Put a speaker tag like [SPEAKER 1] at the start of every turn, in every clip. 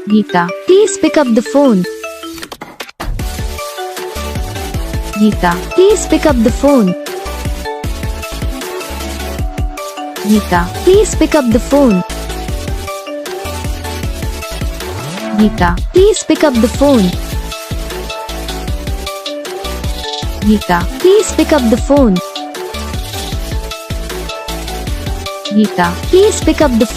[SPEAKER 1] Geeta, please pick up the phone. Geeta, please pick up the phone. Geeta, please pick up the phone. Geeta, please pick up the phone. Geeta, please pick up the phone. Geeta, please pick up the phone.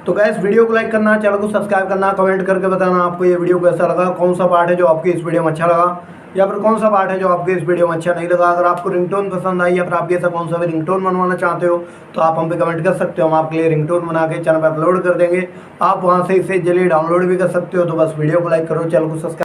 [SPEAKER 2] तो guys video को like करना, channel को subscribe करना, comment करके बताना आपको ये video कैसा लगा, कौन सा पार्ट है जो आपको इस वीडियो में अच्छा लगा या फिर कौन सा पार्ट है जो आपको इस वीडियो में अच्छा नहीं लगा। अगर आपको रिंगटोन पसंद आई या फिर आप ऐसा कौन सा भी रिंगटोन बनवाना चाहते हो तो आप हम पे कमेंट कर सकते हो, हम आपके लिए रिंगटोन बना के चैनल पर अपलोड कर देंगे। आप वहाँ से इसे जल्दी डाउनलोड भी कर सकते हो। तो बस वीडियो को लाइक करो, चैनल को सब्सक्राइब